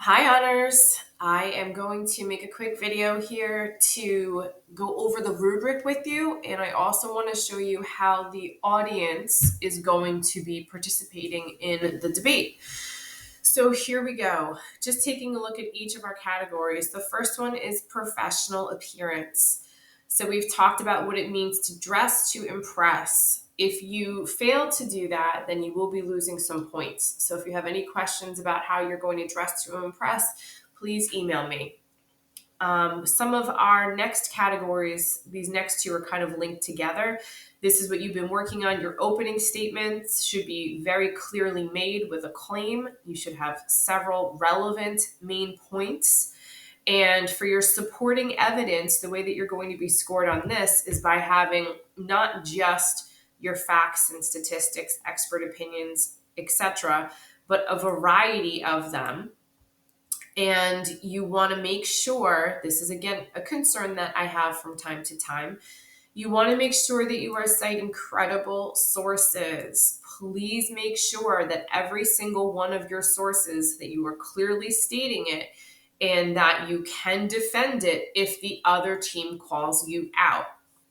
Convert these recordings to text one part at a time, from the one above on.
Hi, honors. I am going to make a quick video here to go over the rubric with you, and I also want to show you how the audience is going to be participating in the debate. So here we go. Just taking a look at each of our categories. The first one is professional appearance. So we've talked about what it means to dress to impress. If you fail to do that, then you will be losing some points. So if you have any questions about how you're going to dress to impress, please email me. Some of our next categories, these next two are kind of linked together. This is what you've been working on. Your opening statements should be very clearly made with a claim. You should have several relevant main points. And for your supporting evidence, the way that you're going to be scored on this is by having not just your facts and statistics, expert opinions, etc., but a variety of them. And you want to make sure, this is again a concern that I have from time to time, you want to make sure that you are citing credible sources. Please make sure that every single one of your sources, that you are clearly stating it and that you can defend it if the other team calls you out.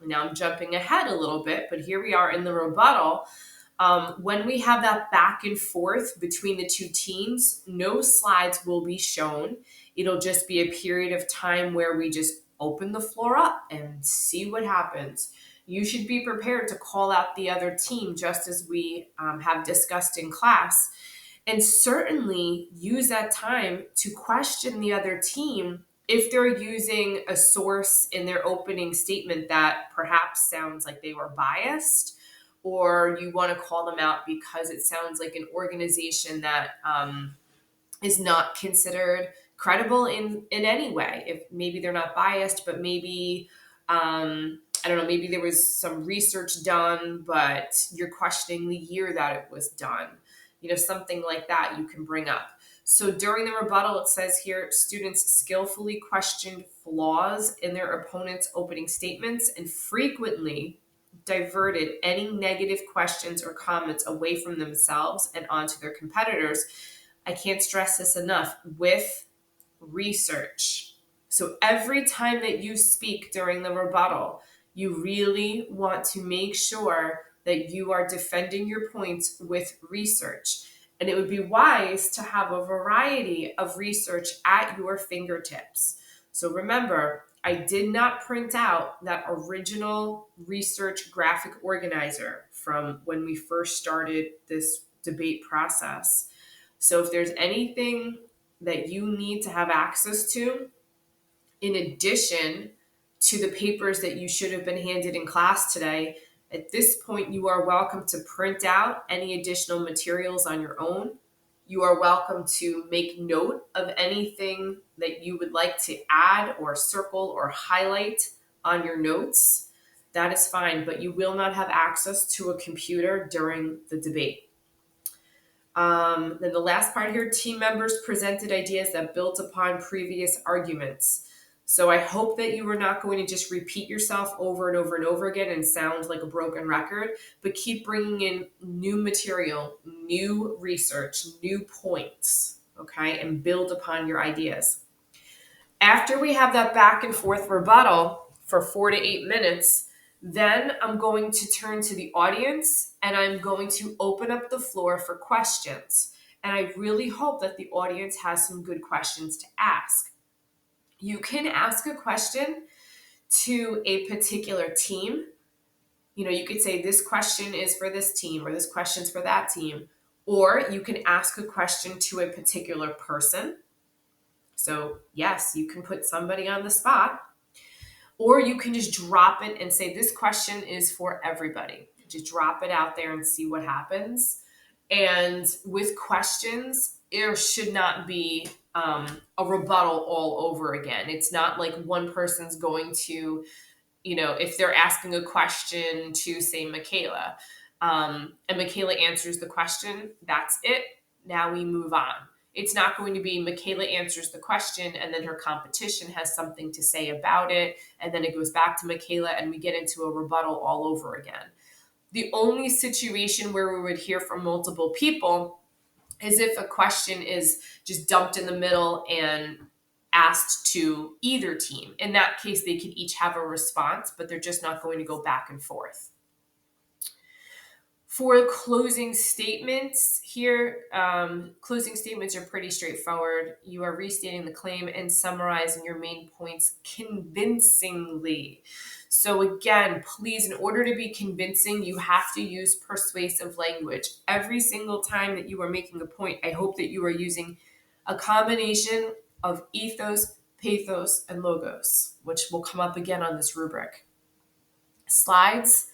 Now I'm jumping ahead a little bit, but here we are in the rebuttal. When we have that back and forth between the two teams, no slides will be shown. It'll just be a period of time where we just open the floor up and see what happens. You should be prepared to call out the other team just as we have discussed in class. And certainly use that time to question the other team if they're using a source in their opening statement that perhaps sounds like they were biased, or you want to call them out because it sounds like an organization that is not considered credible in any way. If maybe they're not biased, but maybe I don't know, maybe there was some research done, but you're questioning the year that it was done. Something like that you can bring up. So during the rebuttal, it says here, students skillfully questioned flaws in their opponent's opening statements and frequently diverted any negative questions or comments away from themselves and onto their competitors. I can't stress this enough, with research. So every time that you speak during the rebuttal, you really want to make sure that you are defending your points with research. And it would be wise to have a variety of research at your fingertips. So remember, I did not print out that original research graphic organizer from when we first started this debate process. So if there's anything that you need to have access to, in addition to the papers that you should have been handed in class today, at this point, you are welcome to print out any additional materials on your own. You are welcome to make note of anything that you would like to add or circle or highlight on your notes. That is fine, but you will not have access to a computer during the debate. Then the last part here, team members presented ideas that built upon previous arguments. So I hope that you are not going to just repeat yourself over and over and over again and sound like a broken record, but keep bringing in new material, new research, new points, okay, and build upon your ideas. After we have that back and forth rebuttal for 4 to 8 minutes, then I'm going to turn to the audience and I'm going to open up the floor for questions. And I really hope that the audience has some good questions to ask. You can ask a question to a particular team. You could say this question is for this team or this question's for that team. Or you can ask a question to a particular person. So yes, you can put somebody on the spot. Or you can just drop it and say, this question is for everybody. Just drop it out there and see what happens. And with questions, there should not be a rebuttal all over again. It's not like one person's going to, if they're asking a question to, say, Michaela, and Michaela answers the question, that's it. Now we move on. It's not going to be Michaela answers the question and then her competition has something to say about it. And then it goes back to Michaela and we get into a rebuttal all over again. The only situation where we would hear from multiple people as if a question is just dumped in the middle and asked to either team. In that case, they could each have a response, but they're just not going to go back and forth. For closing statements here, closing statements are pretty straightforward. You are restating the claim and summarizing your main points convincingly. So again, please, in order to be convincing, you have to use persuasive language. Every single time that you are making a point, I hope that you are using a combination of ethos, pathos, and logos, which will come up again on this rubric. Slides.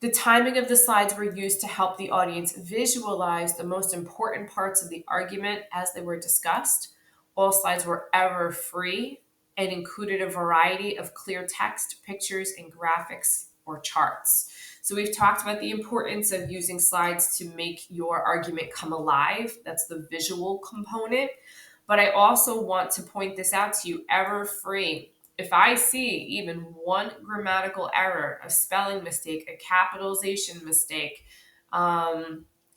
The timing of the slides were used to help the audience visualize the most important parts of the argument as they were discussed. All slides were error free and included a variety of clear text, pictures, and graphics or charts. So we've talked about the importance of using slides to make your argument come alive. That's the visual component. But I also want to point this out to you, error free. If I see even one grammatical error, a spelling mistake, a capitalization mistake,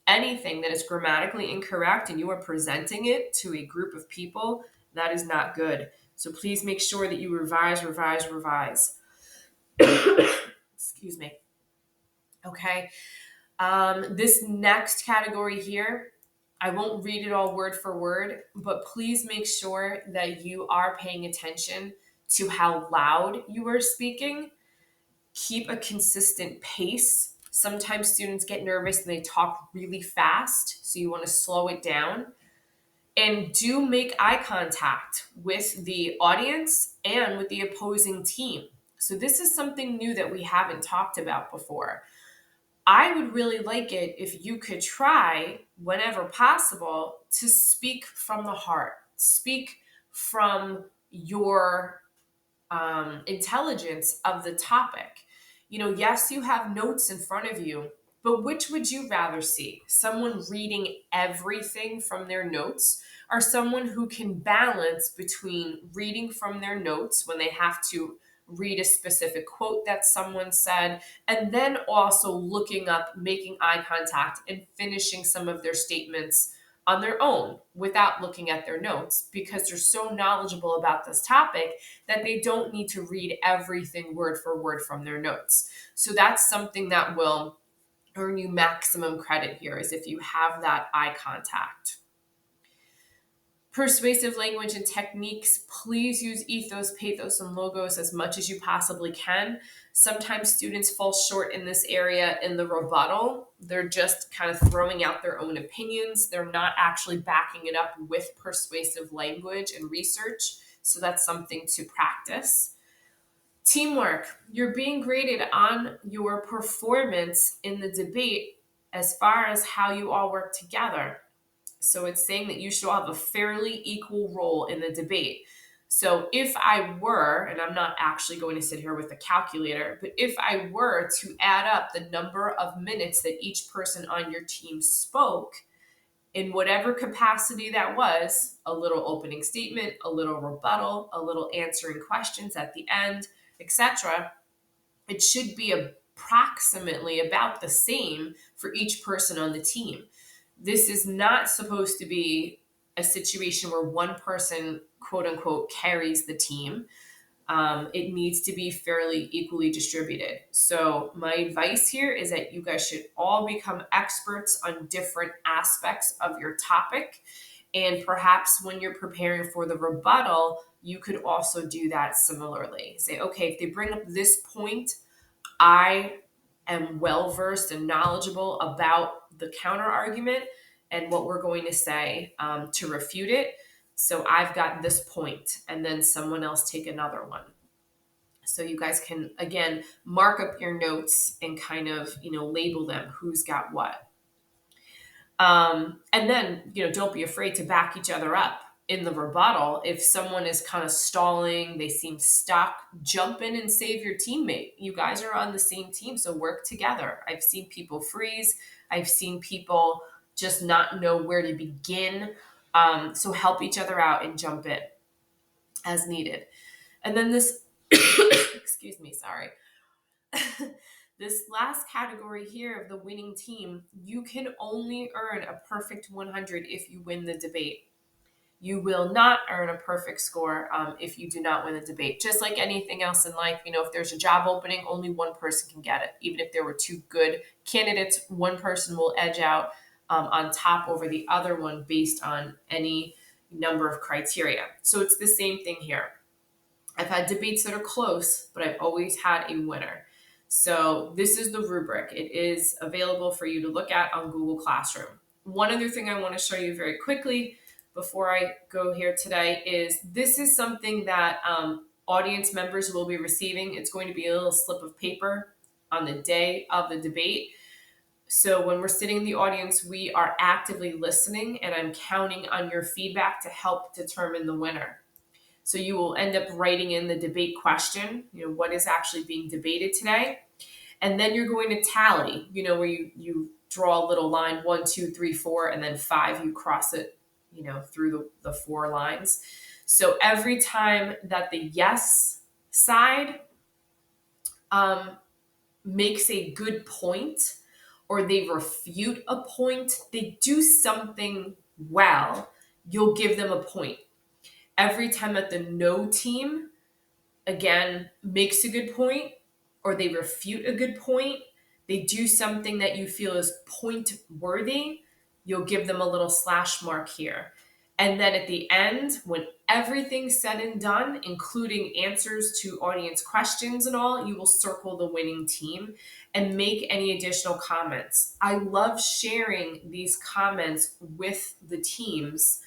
anything that is grammatically incorrect and you are presenting it to a group of people, that is not good. So please make sure that you revise. Excuse me. Okay. This next category here, I won't read it all word for word, but please make sure that you are paying attention to how loud you are speaking. Keep a consistent pace. Sometimes students get nervous and they talk really fast, so you want to slow it down. And do make eye contact with the audience and with the opposing team. So this is something new that we haven't talked about before. I would really like it if you could try, whenever possible, to speak from the heart, speak from your intelligence of the topic. Yes, you have notes in front of you, but which would you rather see? Someone reading everything from their notes, or someone who can balance between reading from their notes when they have to read a specific quote that someone said, and then also looking up, making eye contact, and finishing some of their statements on their own without looking at their notes, because they're so knowledgeable about this topic that they don't need to read everything word for word from their notes. So that's something that will earn you maximum credit here, is if you have that eye contact. Persuasive language and techniques, please use ethos, pathos, and logos as much as you possibly can. Sometimes students fall short in this area in the rebuttal. They're just kind of throwing out their own opinions. They're not actually backing it up with persuasive language and research. So that's something to practice. Teamwork. You're being graded on your performance in the debate as far as how you all work together. So it's saying that you should all have a fairly equal role in the debate. So if I were, and I'm not actually going to sit here with a calculator, but if I were to add up the number of minutes that each person on your team spoke, in whatever capacity that was, a little opening statement, a little rebuttal, a little answering questions at the end, etc., it should be approximately about the same for each person on the team. This is not supposed to be a situation where one person, quote unquote, carries the team. It needs to be fairly equally distributed. So my advice here is that you guys should all become experts on different aspects of your topic. And perhaps when you're preparing for the rebuttal, you could also do that similarly. Say, okay, if they bring up this point, I am well versed and knowledgeable about the counter argument and what we're going to say to refute it. So I've got this point, and then someone else take another one. So you guys can, again, mark up your notes and kind of, label them, who's got what. And then, don't be afraid to back each other up in the rebuttal. If someone is kind of stalling, they seem stuck, jump in and save your teammate. You guys are on the same team, so work together. I've seen people freeze. I've seen people just not know where to begin. So help each other out and jump in as needed. And then this, excuse me, sorry. This last category here of the winning team, you can only earn a perfect 100 if you win the debate. You will not earn a perfect score if you do not win the debate. Just like anything else in life, if there's a job opening, only one person can get it. Even if there were two good candidates, one person will edge out on top over the other one based on any number of criteria. So it's the same thing here. I've had debates that are close, but I've always had a winner. So this is the rubric. It is available for you to look at on Google Classroom. One other thing I want to show you very quickly before I go here today is this is something that audience members will be receiving. It's going to be a little slip of paper on the day of the debate. So when we're sitting in the audience, we are actively listening, and I'm counting on your feedback to help determine the winner. So you will end up writing in the debate question, what is actually being debated today. And then you're going to tally, where you draw a little line 1, 2, 3, 4, and then 5, you cross it, through the 4 lines. So every time that the yes side makes a good point, or they refute a point, they do something well, you'll give them a point. Every time that the no team, again, makes a good point or they refute a good point, they do something that you feel is point worthy, you'll give them a little slash mark here. And then at the end, when everything's said and done, including answers to audience questions and all, you will circle the winning team and make any additional comments. I love sharing these comments with the teams.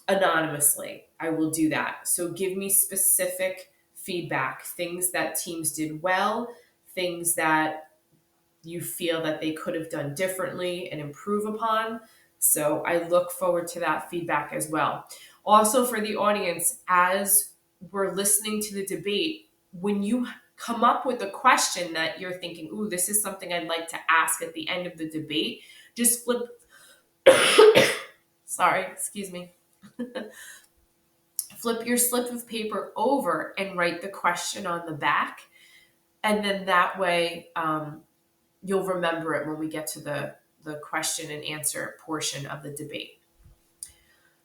Anonymously. I will do that. So give me specific feedback, things that teams did well, things that you feel that they could have done differently and improve upon. So I look forward to that feedback as well. Also, for the audience, as we're listening to the debate, when you come up with a question that you're thinking, ooh, this is something I'd like to ask at the end of the debate, just flip. Sorry, excuse me. Flip your slip of paper over and write the question on the back. And then that way you'll remember it when we get to the question and answer portion of the debate.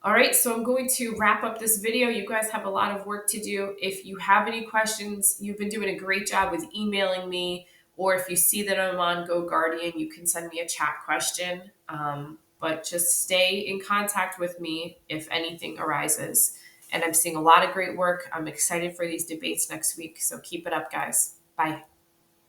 All right, so I'm going to wrap up this video. You guys have a lot of work to do. If you have any questions, you've been doing a great job with emailing me, or if you see that I'm on GoGuardian, you can send me a chat question. But just stay in contact with me if anything arises. And I'm seeing a lot of great work. I'm excited for these debates next week. So keep it up, guys. Bye.